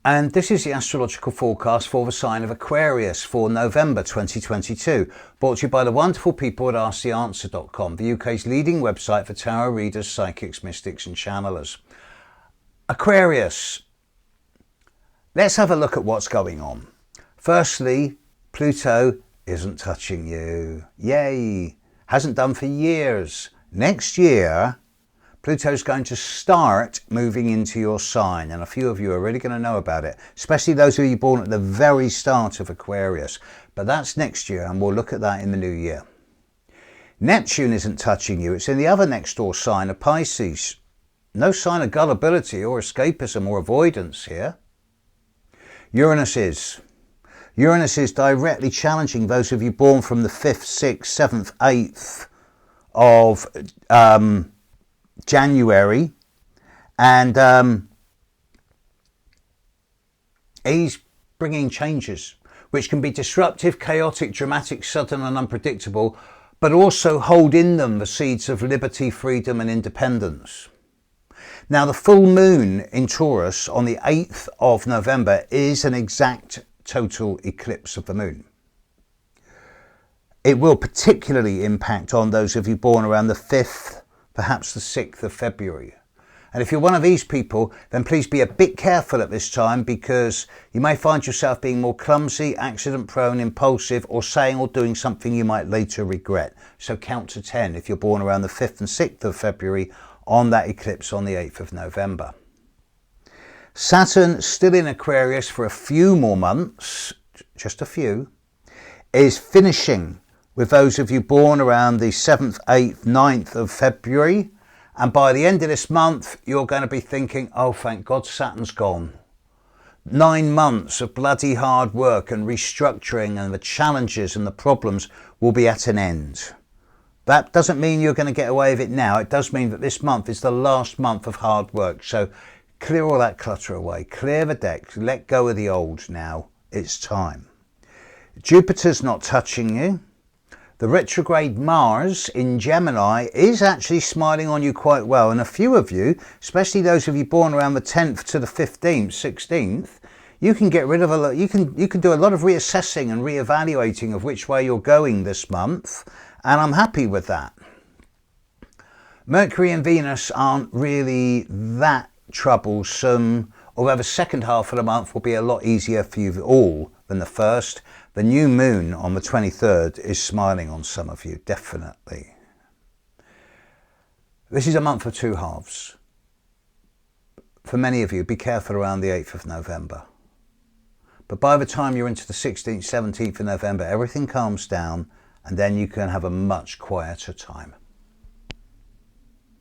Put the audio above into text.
And this is the astrological forecast for the sign of Aquarius for November 2022, brought to you by the wonderful people at asktheanswer.com, the UK's leading website for tarot readers, psychics, mystics and channelers. Aquarius, let's have a look at what's going on. Firstly, Pluto isn't touching you. Yay! Hasn't done for years. Next year, Pluto's going to start moving into your sign, and a few of you are really going to know about it, especially those of you born at the very start of Aquarius. But that's next year, and we'll look at that in the new year. Neptune isn't touching you. It's in the other next door sign of Pisces. No sign of gullibility or escapism or avoidance here. Uranus is. Uranus is directly challenging those of you born from the 5th, 6th, 7th, 8th of January, and he's bringing changes which can be disruptive, chaotic, dramatic, sudden and unpredictable, but also hold in them the seeds of liberty, freedom and independence. Now, the full moon in Taurus on the 8th of November is an exact total eclipse of the moon. It will particularly impact on those of you born around the 5th, perhaps the 6th of February. And if you're one of these people, then please be a bit careful at this time, because you may find yourself being more clumsy, accident prone, impulsive, or saying or doing something you might later regret. So count to 10 if you're born around the 5th and 6th of February on that eclipse on the 8th of November. Saturn, still in Aquarius for a few more months, just a few, is finishing with those of you born around the 7th, 8th, 9th of February. And by the end of this month, you're going to be thinking, oh, thank God Saturn's gone. 9 months of bloody hard work and restructuring, and the challenges and the problems will be at an end. That doesn't mean you're going to get away with it now. It does mean that this month is the last month of hard work. So clear all that clutter away. Clear the deck. Let go of the old now. It's time. Jupiter's not touching you. The retrograde Mars in Gemini is actually smiling on you quite well, and a few of you, especially those of you born around the 10th to the 15th, 16th, you can get rid of a lot. You can do a lot of reassessing and reevaluating of which way you're going this month, and I'm happy with that. Mercury and Venus aren't really that troublesome, although the second half of the month will be a lot easier for you all than the first. The new moon on the 23rd is smiling on some of you, definitely. This is a month of two halves. For many of you, be careful around the 8th of November. But by the time you're into the 16th, 17th of November, everything calms down, and then you can have a much quieter time.